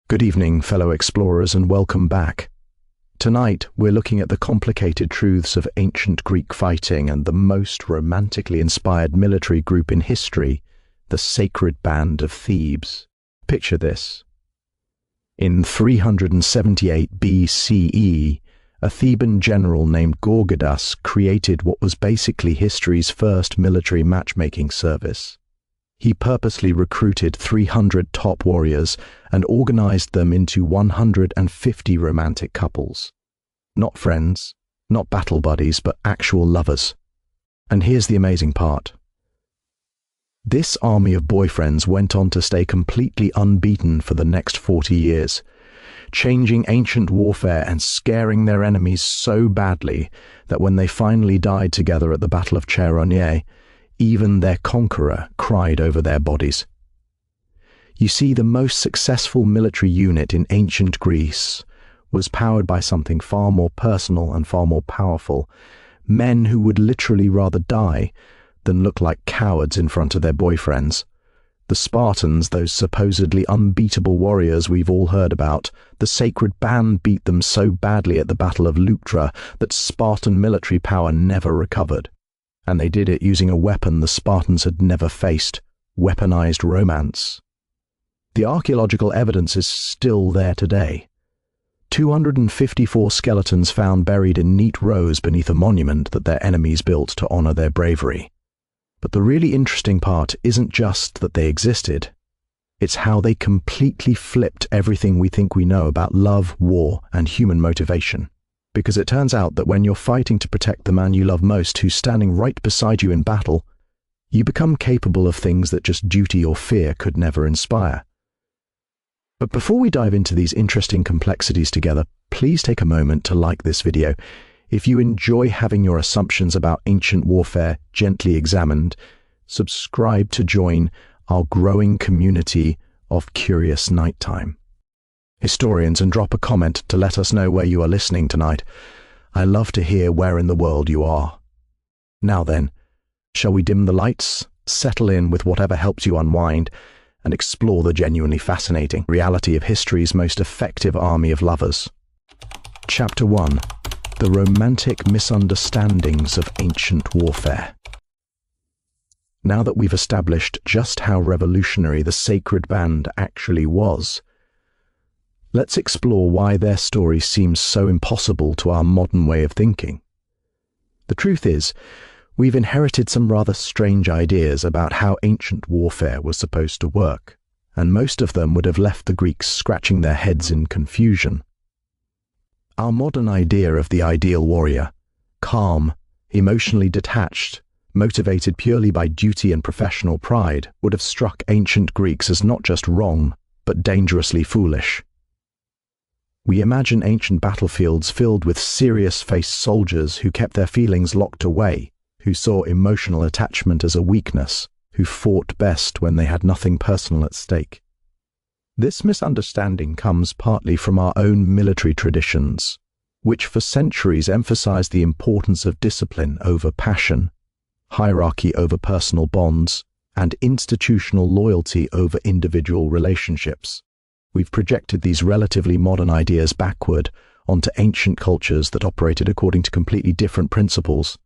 Good evening, fellow explorers, and welcome back. Tonight, we're looking at the complicated truths of ancient Greek fighting and the most romantically inspired military group in history, the Sacred Band of Thebes. Picture this. In 378 BCE, a Theban general named Gorgidas created what was basically history's first military matchmaking service. He purposely recruited 300 top warriors and organized them into 150 romantic couples. Not friends, not battle buddies, but actual lovers. And here's the amazing part. This army of boyfriends went on to stay completely unbeaten for the next 40 years, changing ancient warfare and scaring their enemies so badly that when they finally died together at the Battle of Terrorized, even their conqueror cried over their bodies. You see, the most successful military unit in ancient Greece was powered by something far more personal and far more powerful, men who would literally rather die than look like cowards in front of their boyfriends. The Spartans, those supposedly unbeatable warriors we've all heard about, the Sacred Band beat them so badly at the Battle of Leuctra that Spartan military power never recovered. And they did it using a weapon the Spartans had never faced, weaponized romance. The archaeological evidence is still there today. 254 skeletons found buried in neat rows beneath a monument that their enemies built to honor their bravery. But the really interesting part isn't just that they existed. It's how they completely flipped everything we think we know about love, war, and human motivation. Because it turns out that when you're fighting to protect the man you love most who's standing right beside you in battle, you become capable of things that just duty or fear could never inspire. But before we dive into these interesting complexities together, please take a moment to like this video. If you enjoy having your assumptions about ancient warfare gently examined, subscribe to join our growing community of curious nighttime historians, and drop a comment to let us know where you are listening tonight. I love to hear where in the world you are. Now then, shall we dim the lights, settle in with whatever helps you unwind, and explore the genuinely fascinating reality of history's most effective army of lovers? Chapter 1. The Romantic Misunderstandings of Ancient Warfare. Now that we've established just how revolutionary the Sacred Band actually was, let's explore why their story seems so impossible to our modern way of thinking. The truth is, we've inherited some rather strange ideas about how ancient warfare was supposed to work, and most of them would have left the Greeks scratching their heads in confusion. Our modern idea of the ideal warrior, calm, emotionally detached, motivated purely by duty and professional pride, would have struck ancient Greeks as not just wrong, but dangerously foolish. We imagine ancient battlefields filled with serious-faced soldiers who kept their feelings locked away, who saw emotional attachment as a weakness, who fought best when they had nothing personal at stake. This misunderstanding comes partly from our own military traditions, which for centuries emphasized the importance of discipline over passion, hierarchy over personal bonds, and institutional loyalty over individual relationships. We've projected these relatively modern ideas backward onto ancient cultures that operated according to completely different principles.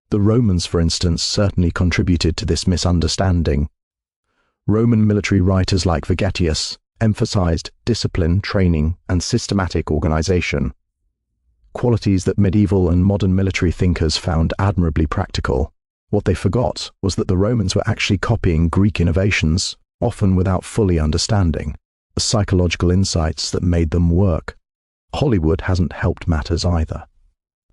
The Romans, for instance, certainly contributed to this misunderstanding. Roman military writers like Vegetius emphasized discipline, training, and systematic organization, qualities that medieval and modern military thinkers found admirably practical. What they forgot was that the Romans were actually copying Greek innovations, often without fully understanding the psychological insights that made them work. Hollywood hasn't helped matters either.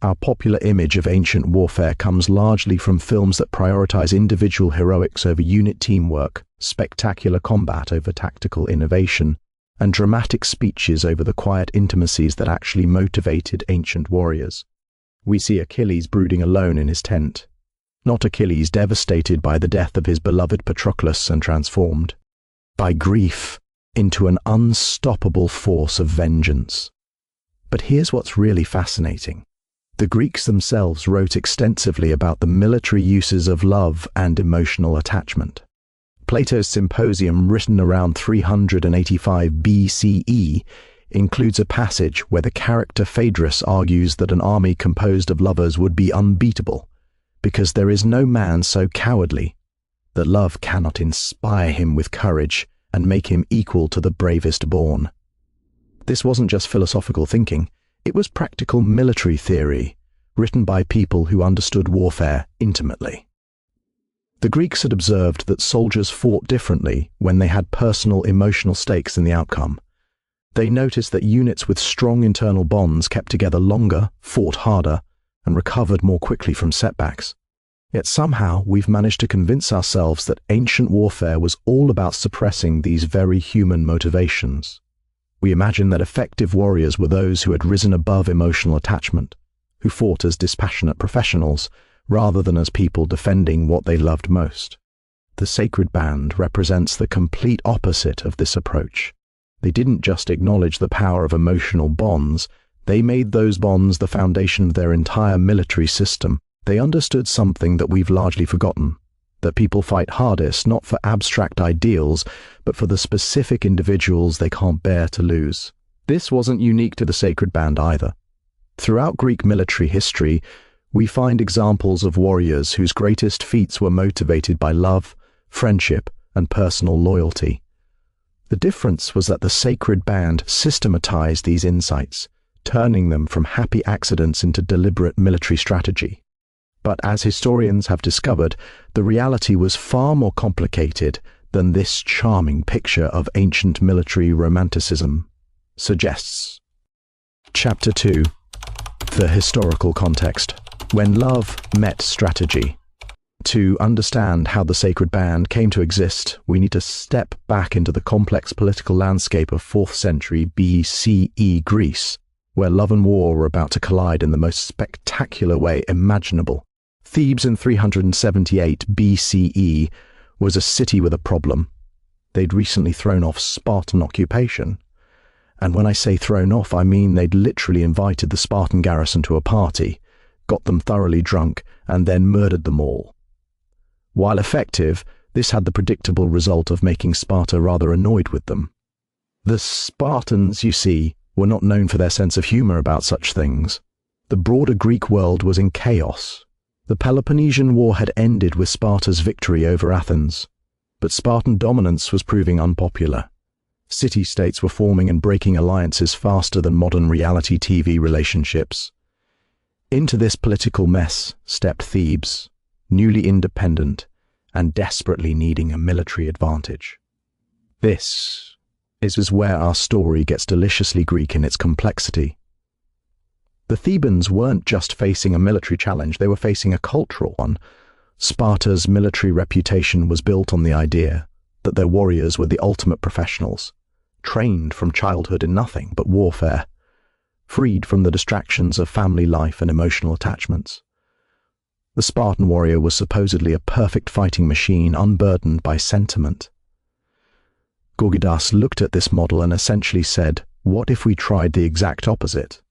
Our popular image of ancient warfare comes largely from films that prioritize individual heroics over unit teamwork, spectacular combat over tactical innovation, and dramatic speeches over the quiet intimacies that actually motivated ancient warriors. We see Achilles brooding alone in his tent, not Achilles devastated by the death of his beloved Patroclus and transformed by grief into an unstoppable force of vengeance. But here's what's really fascinating. The Greeks themselves wrote extensively about the military uses of love and emotional attachment. Plato's Symposium, written around 385 BCE, includes a passage where the character Phaedrus argues that an army composed of lovers would be unbeatable, because there is no man so cowardly that love cannot inspire him with courage and make him equal to the bravest born. This wasn't just philosophical thinking, it was practical military theory, written by people who understood warfare intimately. The Greeks had observed that soldiers fought differently when they had personal emotional stakes in the outcome. They noticed that units with strong internal bonds kept together longer, fought harder, and recovered more quickly from setbacks. Yet somehow we've managed to convince ourselves that ancient warfare was all about suppressing these very human motivations. We imagine that effective warriors were those who had risen above emotional attachment, who fought as dispassionate professionals rather than as people defending what they loved most. The Sacred Band represents the complete opposite of this approach. They didn't just acknowledge the power of emotional bonds, they made those bonds the foundation of their entire military system. They understood something that we've largely forgotten, that people fight hardest not for abstract ideals, but for the specific individuals they can't bear to lose. This wasn't unique to the Sacred Band either. Throughout Greek military history, we find examples of warriors whose greatest feats were motivated by love, friendship, and personal loyalty. The difference was that the Sacred Band systematized these insights, turning them from happy accidents into deliberate military strategy. But as historians have discovered, the reality was far more complicated than this charming picture of ancient military romanticism suggests. Chapter 2. The historical context. When love met strategy. To understand how the Sacred Band came to exist, we need to step back into the complex political landscape of 4th century BCE Greece, where love and war were about to collide in the most spectacular way imaginable. Thebes in 378 BCE was a city with a problem. They'd recently thrown off Spartan occupation. And when I say thrown off, I mean they'd literally invited the Spartan garrison to a party, got them thoroughly drunk, and then murdered them all. While effective, this had the predictable result of making Sparta rather annoyed with them. The Spartans, you see, were not known for their sense of humor about such things. The broader Greek world was in chaos. The Peloponnesian War had ended with Sparta's victory over Athens, but Spartan dominance was proving unpopular. City-states were forming and breaking alliances faster than modern reality TV relationships. Into this political mess stepped Thebes, newly independent and desperately needing a military advantage. This is where our story gets deliciously Greek in its complexity. The Thebans weren't just facing a military challenge, they were facing a cultural one. Sparta's military reputation was built on the idea that their warriors were the ultimate professionals, trained from childhood in nothing but warfare, freed from the distractions of family life and emotional attachments. The Spartan warrior was supposedly a perfect fighting machine, unburdened by sentiment. Gorgidas looked at this model and essentially said, what if we tried the exact opposite?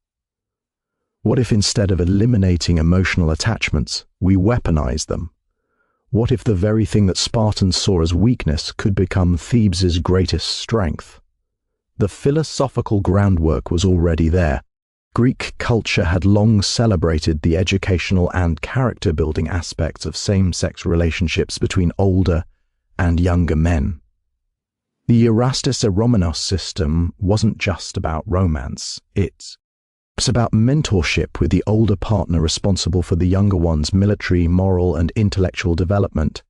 What if instead of eliminating emotional attachments, we weaponized them? What if the very thing that Spartans saw as weakness could become Thebes' greatest strength? The philosophical groundwork was already there. Greek culture had long celebrated the educational and character-building aspects of same-sex relationships between older and younger men. The Erastus Eromenos system wasn't just about romance, it's about mentorship with the older partner responsible for the younger one's military, moral, and intellectual development.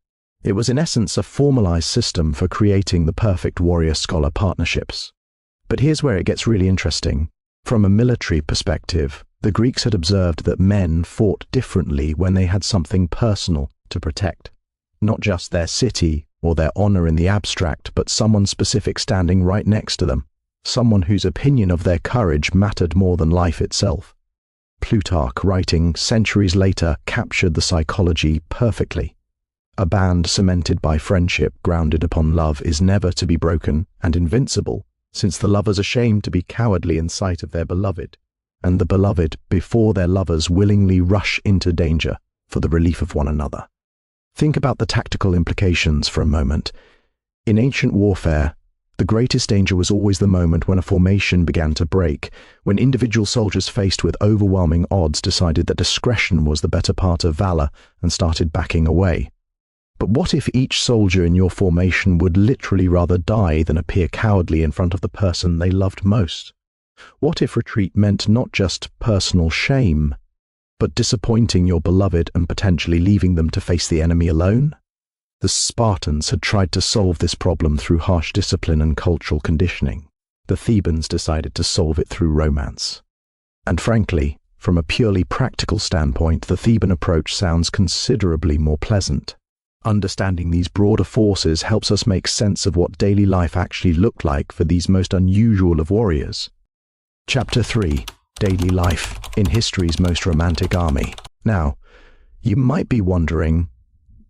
It was in essence a formalized system for creating the perfect warrior-scholar partnerships. But here's where it gets really interesting. From a military perspective, the Greeks had observed that men fought differently when they had something personal to protect. Not just their city or their honor in the abstract, but someone specific standing right next to them. Someone whose opinion of their courage mattered more than life itself. Plutarch, writing centuries later, captured the psychology perfectly. A band cemented by friendship, grounded upon love, is never to be broken and invincible, since the lovers are ashamed to be cowardly in sight of their beloved, and the beloved, before their lovers, willingly rush into danger for the relief of one another. Think about the tactical implications for a moment. In ancient warfare, the greatest danger was always the moment when a formation began to break, when individual soldiers faced with overwhelming odds decided that discretion was the better part of valor and started backing away. But what if each soldier in your formation would literally rather die than appear cowardly in front of the person they loved most? What if retreat meant not just personal shame, but disappointing your beloved and potentially leaving them to face the enemy alone? The Spartans had tried to solve this problem through harsh discipline and cultural conditioning. The Thebans decided to solve it through romance. And frankly, from a purely practical standpoint, the Theban approach sounds considerably more pleasant. Understanding these broader forces helps us make sense of what daily life actually looked like for these most unusual of warriors. Chapter 3: Daily Life in History's Most Romantic Army. Now, you might be wondering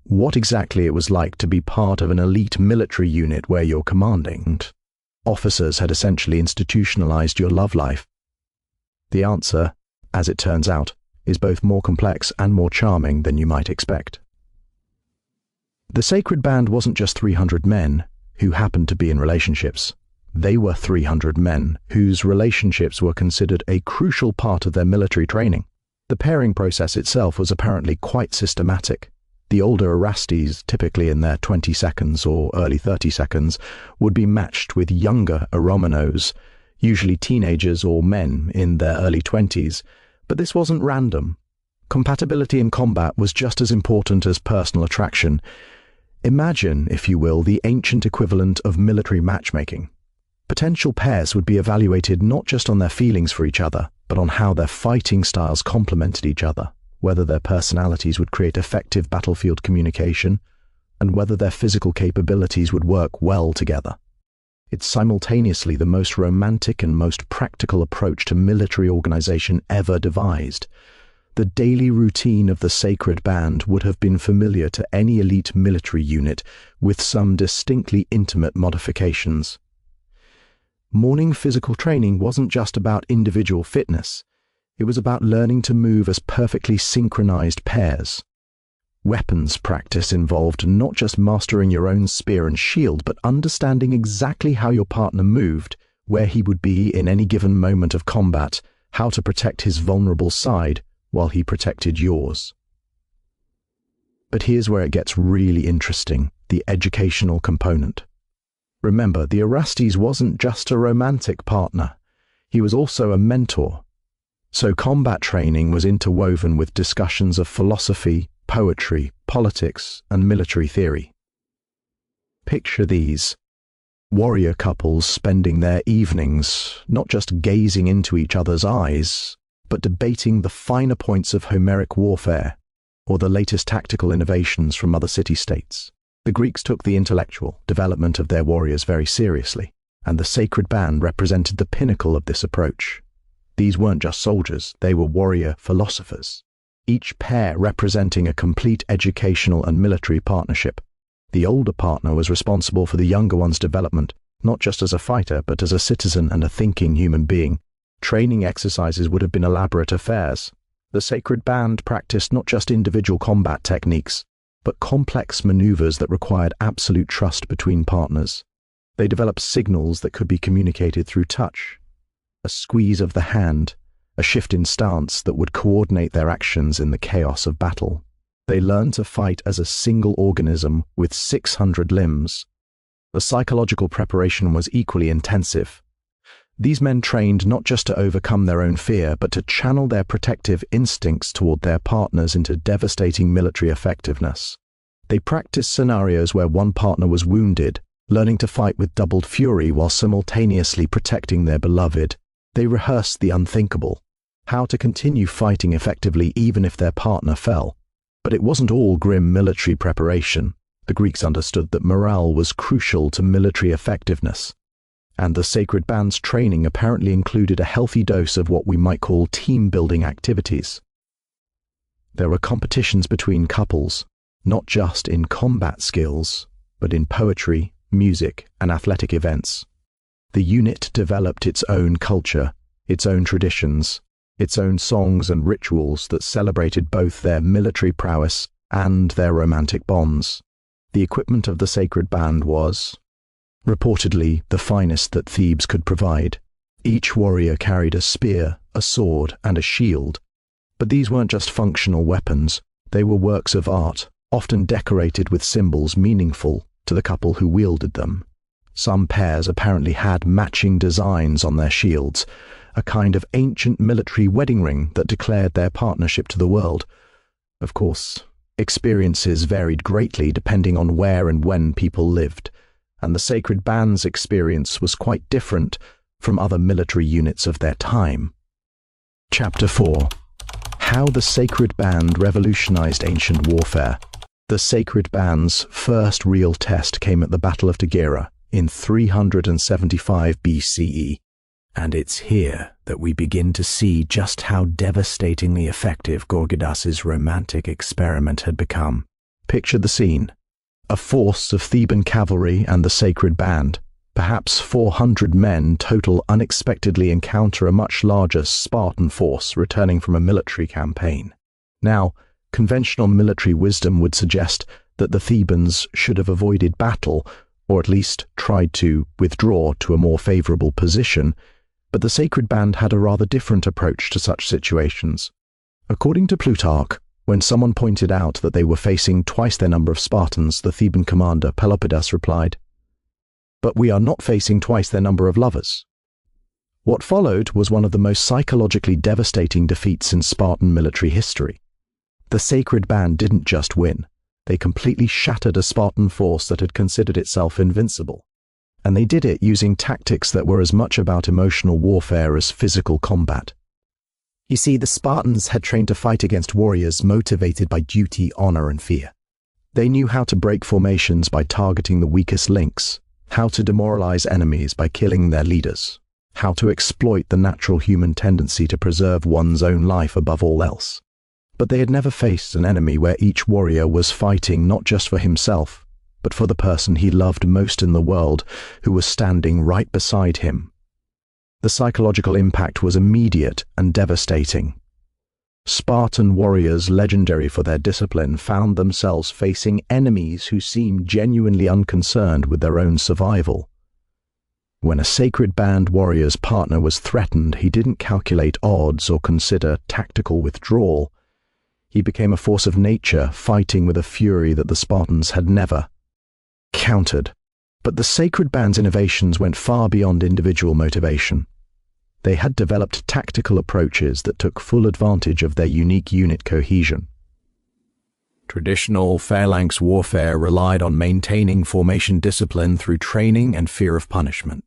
what exactly it was like to be part of an elite military unit where you're commanding. Officers had essentially institutionalized your love life. The answer, as it turns out, is both more complex and more charming than you might expect. The Sacred Band wasn't just 300 men who happened to be in relationships. They were 300 men whose relationships were considered a crucial part of their military training. The pairing process itself was apparently quite systematic. The older Erastes, typically in their 22nds or early 32nds, would be matched with younger Eromenos, usually teenagers or men in their early 20s, but this wasn't random. Compatibility in combat was just as important as personal attraction. Imagine, if you will, the ancient equivalent of military matchmaking. Potential pairs would be evaluated not just on their feelings for each other, but on how their fighting styles complemented each other, whether their personalities would create effective battlefield communication, and whether their physical capabilities would work well together. It's simultaneously the most romantic and most practical approach to military organization ever devised. The daily routine of the Sacred Band would have been familiar to any elite military unit, with some distinctly intimate modifications. Morning physical training wasn't just about individual fitness. It was about learning to move as perfectly synchronized pairs. Weapons practice involved not just mastering your own spear and shield, but understanding exactly how your partner moved, where he would be in any given moment of combat, how to protect his vulnerable side while he protected yours. But here's where it gets really interesting, the educational component. Remember, the Erastes wasn't just a romantic partner. He was also a mentor. So combat training was interwoven with discussions of philosophy, poetry, politics, and military theory. Picture these: warrior couples spending their evenings not just gazing into each other's eyes, but debating the finer points of Homeric warfare or the latest tactical innovations from other city-states. The Greeks took the intellectual development of their warriors very seriously, and the Sacred Band represented the pinnacle of this approach. These weren't just soldiers, they were warrior philosophers, each pair representing a complete educational and military partnership. The older partner was responsible for the younger one's development, not just as a fighter, but as a citizen and a thinking human being. Training exercises would have been elaborate affairs. The Sacred Band practiced not just individual combat techniques, but complex maneuvers that required absolute trust between partners. They developed signals that could be communicated through touch, a squeeze of the hand, a shift in stance that would coordinate their actions in the chaos of battle. They learned to fight as a single organism with 600 limbs. The psychological preparation was equally intensive. These men trained not just to overcome their own fear, but to channel their protective instincts toward their partners into devastating military effectiveness. They practiced scenarios where one partner was wounded, learning to fight with doubled fury while simultaneously protecting their beloved. They rehearsed the unthinkable, how to continue fighting effectively even if their partner fell. But it wasn't all grim military preparation. The Greeks understood that morale was crucial to military effectiveness, and the Sacred Band's training apparently included a healthy dose of what we might call team-building activities. There were competitions between couples, not just in combat skills, but in poetry, music, and athletic events. The unit developed its own culture, its own traditions, its own songs and rituals that celebrated both their military prowess and their romantic bonds. The equipment of the Sacred Band was, reportedly the finest that Thebes could provide. Each warrior carried a spear, a sword, and a shield. But these weren't just functional weapons, they were works of art, often decorated with symbols meaningful to the couple who wielded them. Some pairs apparently had matching designs on their shields, a kind of ancient military wedding ring that declared their partnership to the world. Of course, experiences varied greatly depending on where and when people lived, and the Sacred Band's experience was quite different from other military units of their time. Chapter 4. How the Sacred Band revolutionized ancient warfare. The Sacred Band's first real test came at the Battle of Tegera in 375 BCE, and it's here that we begin to see just how devastatingly effective Gorgidas's romantic experiment had become. Picture the scene. A force of Theban cavalry and the Sacred Band, perhaps 400 men total, unexpectedly encounter a much larger Spartan force returning from a military campaign. Now, conventional military wisdom would suggest that the Thebans should have avoided battle, or at least tried to withdraw to a more favorable position, but the Sacred Band had a rather different approach to such situations. According to Plutarch, when someone pointed out that they were facing twice their number of Spartans, the Theban commander Pelopidas replied, "But we are not facing twice their number of lovers." What followed was one of the most psychologically devastating defeats in Spartan military history. The Sacred Band didn't just win, they completely shattered a Spartan force that had considered itself invincible. And they did it using tactics that were as much about emotional warfare as physical combat. You see, the Spartans had trained to fight against warriors motivated by duty, honor, and fear. They knew how to break formations by targeting the weakest links, how to demoralize enemies by killing their leaders, how to exploit the natural human tendency to preserve one's own life above all else. But they had never faced an enemy where each warrior was fighting not just for himself, but for the person he loved most in the world, who was standing right beside him. The psychological impact was immediate and devastating. Spartan warriors, legendary for their discipline, found themselves facing enemies who seemed genuinely unconcerned with their own survival. When a Sacred Band warrior's partner was threatened, he didn't calculate odds or consider tactical withdrawal. He became a force of nature, fighting with a fury that the Spartans had never countered. But the Sacred Band's innovations went far beyond individual motivation. They had developed tactical approaches that took full advantage of their unique unit cohesion. Traditional phalanx warfare relied on maintaining formation discipline through training and fear of punishment.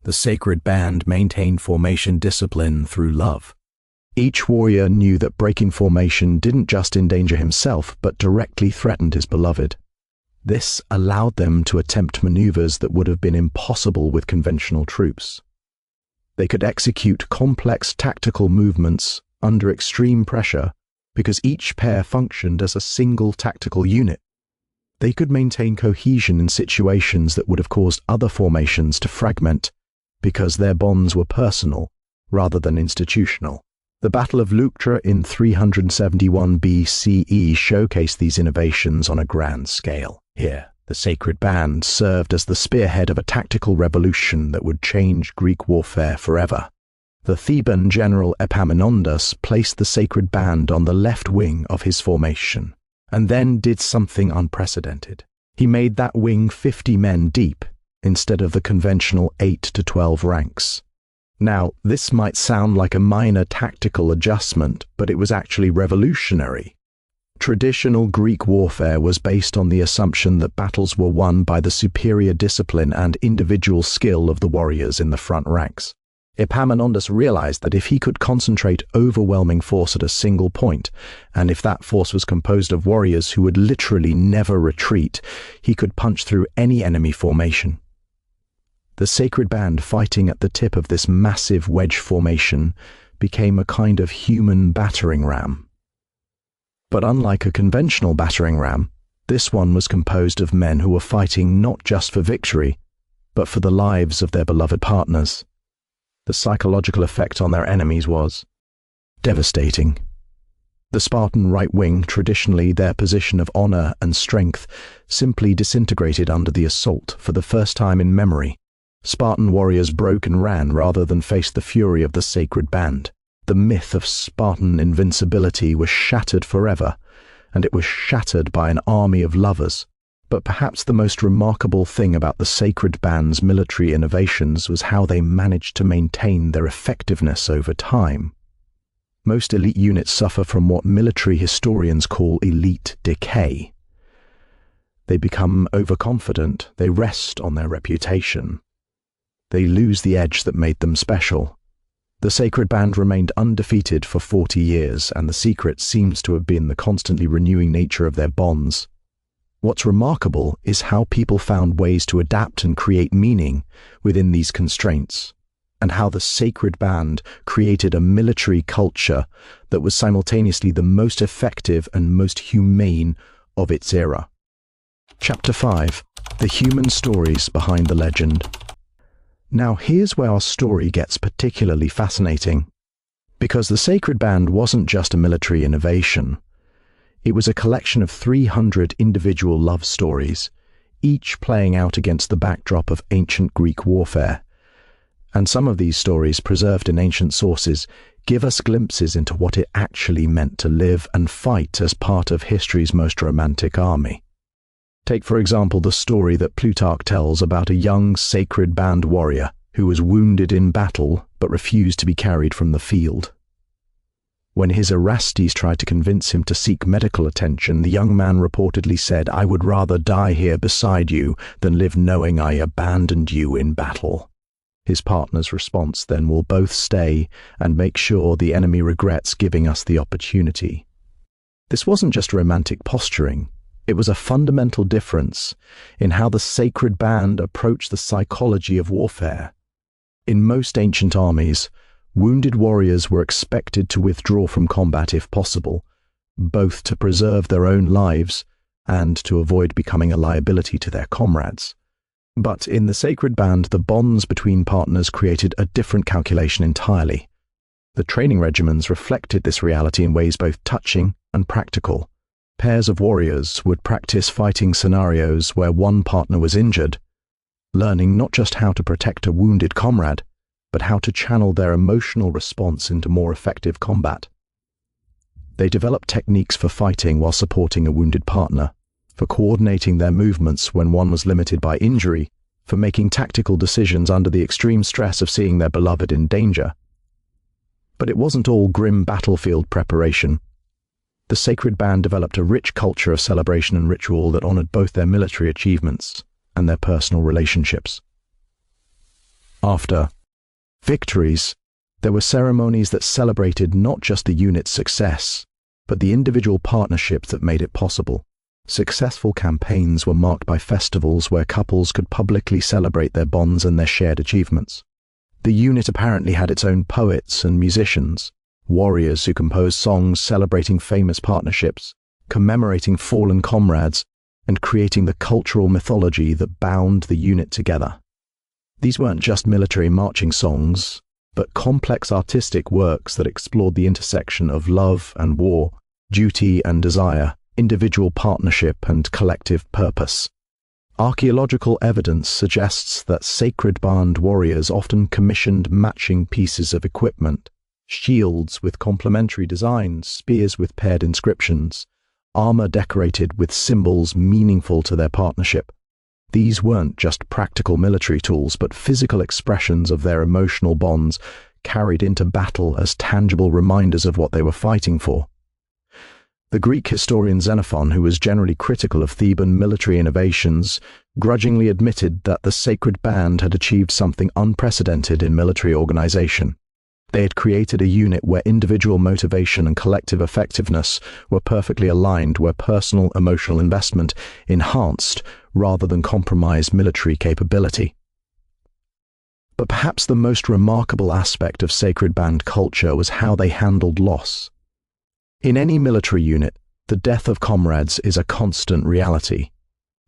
The Sacred Band maintained formation discipline through love. Each warrior knew that breaking formation didn't just endanger himself, but directly threatened his beloved. This allowed them to attempt maneuvers that would have been impossible with conventional troops. They could execute complex tactical movements under extreme pressure because each pair functioned as a single tactical unit. They could maintain cohesion in situations that would have caused other formations to fragment because their bonds were personal rather than institutional. The Battle of Leuctra in 371 BCE showcased these innovations on a grand scale. Here, the Sacred Band served as the spearhead of a tactical revolution that would change Greek warfare forever. The Theban general Epaminondas placed the Sacred Band on the left wing of his formation, and then did something unprecedented. He made that wing 50 men deep, instead of the conventional 8 to 12 ranks. Now, this might sound like a minor tactical adjustment, but it was actually revolutionary. Traditional Greek warfare was based on the assumption that battles were won by the superior discipline and individual skill of the warriors in the front ranks. Epaminondas realized that if he could concentrate overwhelming force at a single point, and if that force was composed of warriors who would literally never retreat, he could punch through any enemy formation. The Sacred Band, fighting at the tip of this massive wedge formation, became a kind of human battering ram. But unlike a conventional battering ram, this one was composed of men who were fighting not just for victory, but for the lives of their beloved partners. The psychological effect on their enemies was devastating. The Spartan right wing, traditionally their position of honor and strength, simply disintegrated under the assault for the first time in memory. Spartan warriors broke and ran rather than face the fury of the Sacred Band. The myth of Spartan invincibility was shattered forever, and it was shattered by an army of lovers. But perhaps the most remarkable thing about the Sacred Band's military innovations was how they managed to maintain their effectiveness over time. Most elite units suffer from what military historians call elite decay. They become overconfident, they rest on their reputation. They lose the edge that made them special. The Sacred Band remained undefeated for 40 years, and the secret seems to have been the constantly renewing nature of their bonds. What's remarkable is how people found ways to adapt and create meaning within these constraints, and how the Sacred Band created a military culture that was simultaneously the most effective and most humane of its era. Chapter 5. The Human Stories Behind the Legend. Now here's where our story gets particularly fascinating, because the Sacred Band wasn't just a military innovation. It was a collection of 300 individual love stories, each playing out against the backdrop of ancient Greek warfare. And some of these stories, preserved in ancient sources, give us glimpses into what it actually meant to live and fight as part of history's most romantic army. Take, for example, the story that Plutarch tells about a young Sacred Band warrior who was wounded in battle but refused to be carried from the field. When his Erastes tried to convince him to seek medical attention, the young man reportedly said, "I would rather die here beside you than live knowing I abandoned you in battle." His partner's response then, "We'll both stay and make sure the enemy regrets giving us the opportunity." This wasn't just romantic posturing. It was a fundamental difference in how the Sacred Band approached the psychology of warfare. In most ancient armies, wounded warriors were expected to withdraw from combat if possible, both to preserve their own lives and to avoid becoming a liability to their comrades. But in the Sacred Band, the bonds between partners created a different calculation entirely. The training regimens reflected this reality in ways both touching and practical. Pairs of warriors would practice fighting scenarios where one partner was injured, learning not just how to protect a wounded comrade, but how to channel their emotional response into more effective combat. They developed techniques for fighting while supporting a wounded partner, for coordinating their movements when one was limited by injury, for making tactical decisions under the extreme stress of seeing their beloved in danger. But it wasn't all grim battlefield preparation. The Sacred Band developed a rich culture of celebration and ritual that honored both their military achievements and their personal relationships. After victories, there were ceremonies that celebrated not just the unit's success, but the individual partnerships that made it possible. Successful campaigns were marked by festivals where couples could publicly celebrate their bonds and their shared achievements. The unit apparently had its own poets and musicians, warriors who composed songs celebrating famous partnerships, commemorating fallen comrades, and creating the cultural mythology that bound the unit together. These weren't just military marching songs, but complex artistic works that explored the intersection of love and war, duty and desire, individual partnership and collective purpose. Archaeological evidence suggests that Sacred Band warriors often commissioned matching pieces of equipment: shields with complementary designs, spears with paired inscriptions, armor decorated with symbols meaningful to their partnership. These weren't just practical military tools, but physical expressions of their emotional bonds carried into battle as tangible reminders of what they were fighting for. The Greek historian Xenophon, who was generally critical of Theban military innovations, grudgingly admitted that the Sacred Band had achieved something unprecedented in military organization. They had created a unit where individual motivation and collective effectiveness were perfectly aligned, where personal emotional investment enhanced rather than compromised military capability. But perhaps the most remarkable aspect of Sacred Band culture was how they handled loss. In any military unit, the death of comrades is a constant reality.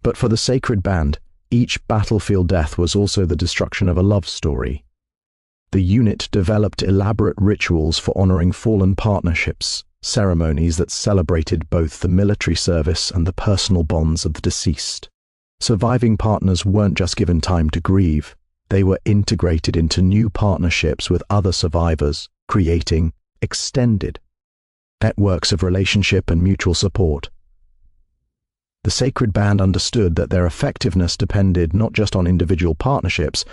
But for the Sacred Band, each battlefield death was also the destruction of a love story. The unit developed elaborate rituals for honoring fallen partnerships, ceremonies that celebrated both the military service and the personal bonds of the deceased. Surviving partners weren't just given time to grieve, they were integrated into new partnerships with other survivors, creating extended networks of relationship and mutual support. The Sacred Band understood that their effectiveness depended not just on individual partnerships,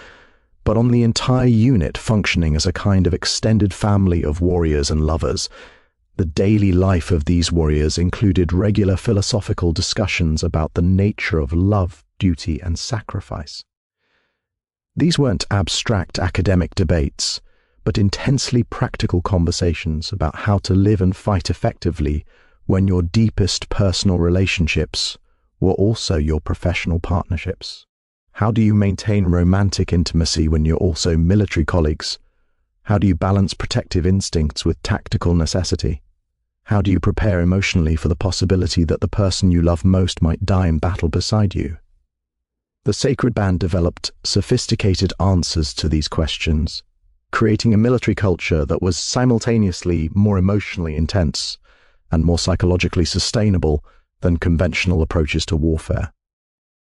but on the entire unit functioning as a kind of extended family of warriors and lovers. The daily life of these warriors included regular philosophical discussions about the nature of love, duty, and sacrifice. These weren't abstract academic debates, but intensely practical conversations about how to live and fight effectively when your deepest personal relationships were also your professional partnerships. How do you maintain romantic intimacy when you're also military colleagues? How do you balance protective instincts with tactical necessity? How do you prepare emotionally for the possibility that the person you love most might die in battle beside you? The Sacred Band developed sophisticated answers to these questions, creating a military culture that was simultaneously more emotionally intense and more psychologically sustainable than conventional approaches to warfare.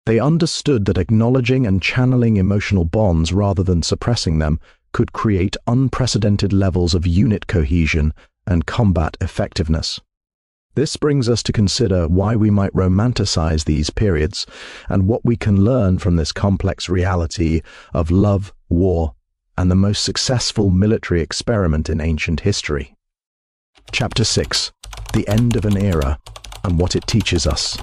They understood that acknowledging and channeling emotional bonds rather than suppressing them could create unprecedented levels of unit cohesion and combat effectiveness. This brings us to consider why we might romanticize these periods and what we can learn from this complex reality of love, war, and the most successful military experiment in ancient history. Chapter 6: The End of an Era and What It Teaches Us.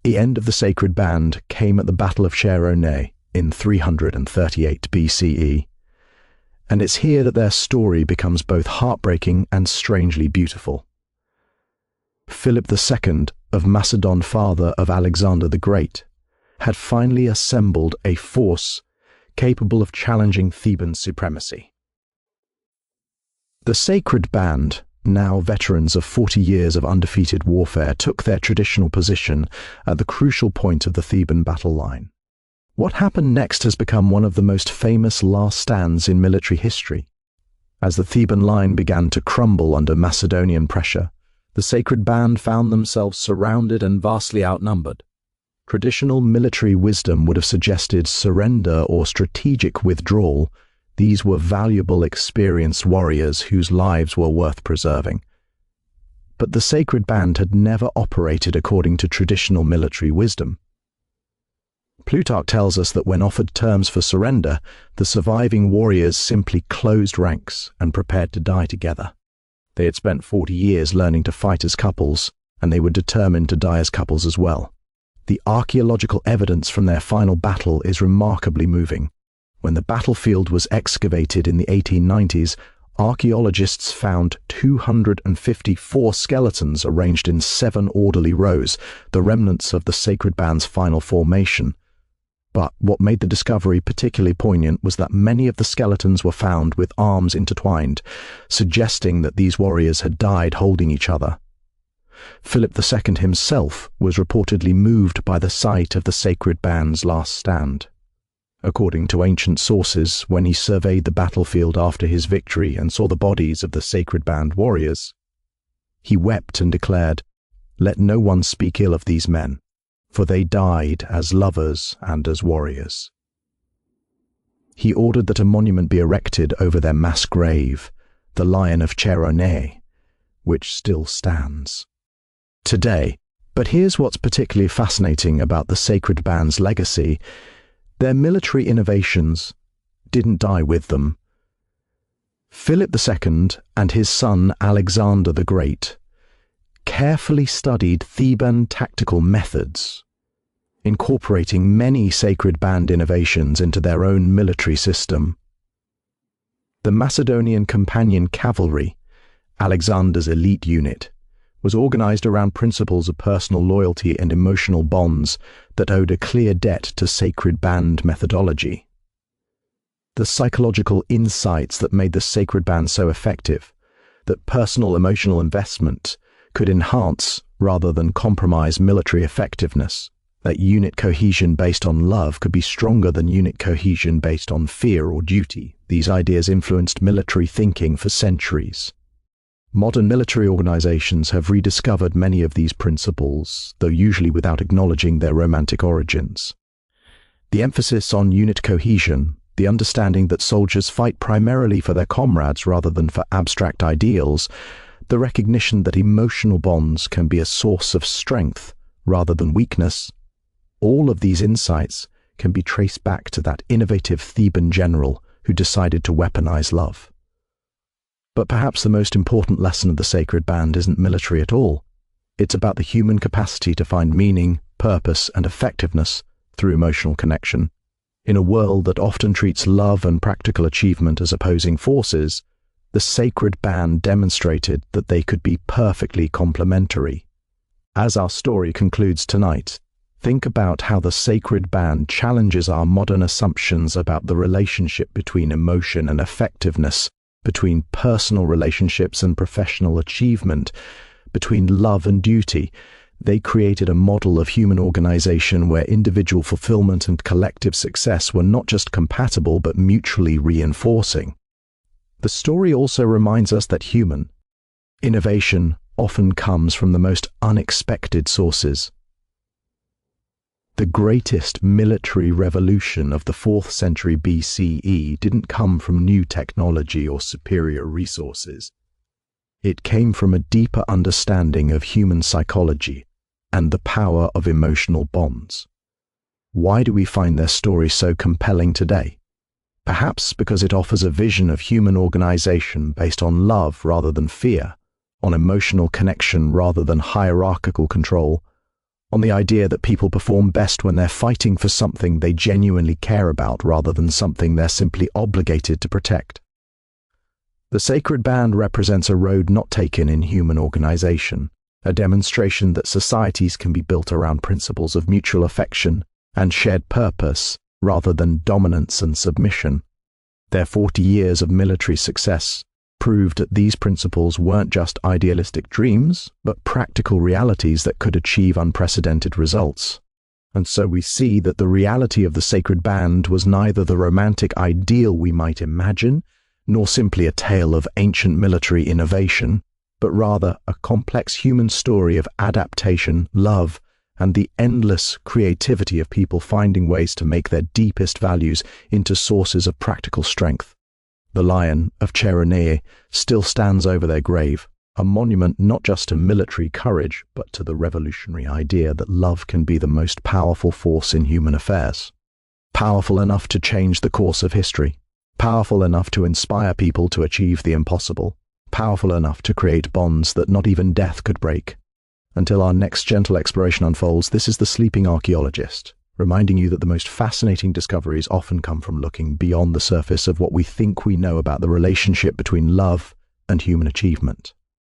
The end of the Sacred Band came at the Battle of Charonea in 338 BCE, and it's here that their story becomes both heartbreaking and strangely beautiful. Philip II of Macedon, father of Alexander the Great, had finally assembled a force capable of challenging Theban supremacy. The Sacred Band, now veterans of 40 years of undefeated warfare, took their traditional position at the crucial point of the Theban battle line. What happened next has become one of the most famous last stands in military history. As the Theban line began to crumble under Macedonian pressure, the Sacred Band found themselves surrounded and vastly outnumbered. Traditional military wisdom would have suggested surrender or strategic withdrawal. These were valuable, experienced warriors whose lives were worth preserving. But the Sacred Band had never operated according to traditional military wisdom. Plutarch tells us that when offered terms for surrender, the surviving warriors simply closed ranks and prepared to die together. They had spent 40 years learning to fight as couples, and they were determined to die as couples as well. The archaeological evidence from their final battle is remarkably moving. When the battlefield was excavated in the 1890s, archaeologists found 254 skeletons arranged in 7 orderly rows, the remnants of the Sacred Band's final formation. But what made the discovery particularly poignant was that many of the skeletons were found with arms intertwined, suggesting that these warriors had died holding each other. Philip II himself was reportedly moved by the sight of the Sacred Band's last stand. According to ancient sources, when he surveyed the battlefield after his victory and saw the bodies of the Sacred Band warriors, he wept and declared, "Let no one speak ill of these men, for they died as lovers and as warriors." He ordered that a monument be erected over their mass grave, the Lion of Charonea, which still stands today. But here's what's particularly fascinating about the Sacred Band's legacy. Their military innovations didn't die with them. Philip II and his son Alexander the Great carefully studied Theban tactical methods, incorporating many Sacred Band innovations into their own military system. The Macedonian companion cavalry, Alexander's elite unit, was organized around principles of personal loyalty and emotional bonds that owed a clear debt to Sacred Band methodology. The psychological insights that made the Sacred Band so effective, that personal emotional investment could enhance rather than compromise military effectiveness, that unit cohesion based on love could be stronger than unit cohesion based on fear or duty. These ideas influenced military thinking for centuries. Modern military organizations have rediscovered many of these principles, though usually without acknowledging their romantic origins. The emphasis on unit cohesion, the understanding that soldiers fight primarily for their comrades rather than for abstract ideals, the recognition that emotional bonds can be a source of strength rather than weakness, all of these insights can be traced back to that innovative Theban general who decided to weaponize love. But perhaps the most important lesson of the Sacred Band isn't military at all. It's about the human capacity to find meaning, purpose, and effectiveness through emotional connection. In a world that often treats love and practical achievement as opposing forces, the Sacred Band demonstrated that they could be perfectly complementary. As our story concludes tonight, think about how the Sacred Band challenges our modern assumptions about the relationship between emotion and effectiveness, between personal relationships and professional achievement, between love and duty. They created a model of human organization where individual fulfillment and collective success were not just compatible but mutually reinforcing. The story also reminds us that human innovation often comes from the most unexpected sources. The greatest military revolution of the 4th century BCE didn't come from new technology or superior resources. It came from a deeper understanding of human psychology and the power of emotional bonds. Why do we find their story so compelling today? Perhaps because it offers a vision of human organization based on love rather than fear, on emotional connection rather than hierarchical control, on the idea that people perform best when they're fighting for something they genuinely care about rather than something they're simply obligated to protect. The Sacred Band represents a road not taken in human organization, a demonstration that societies can be built around principles of mutual affection and shared purpose rather than dominance and submission. Their 40 years of military success proved that these principles weren't just idealistic dreams, but practical realities that could achieve unprecedented results. And so we see that the reality of the Sacred Band was neither the romantic ideal we might imagine, nor simply a tale of ancient military innovation, but rather a complex human story of adaptation, love, and the endless creativity of people finding ways to make their deepest values into sources of practical strength. The lion of Cheronea still stands over their grave, a monument not just to military courage, but to the revolutionary idea that love can be the most powerful force in human affairs. Powerful enough to change the course of history, powerful enough to inspire people to achieve the impossible, powerful enough to create bonds that not even death could break. Until our next gentle exploration unfolds, this is the Sleeping Archaeologist, reminding you that the most fascinating discoveries often come from looking beyond the surface of what we think we know about the relationship between love and human achievement.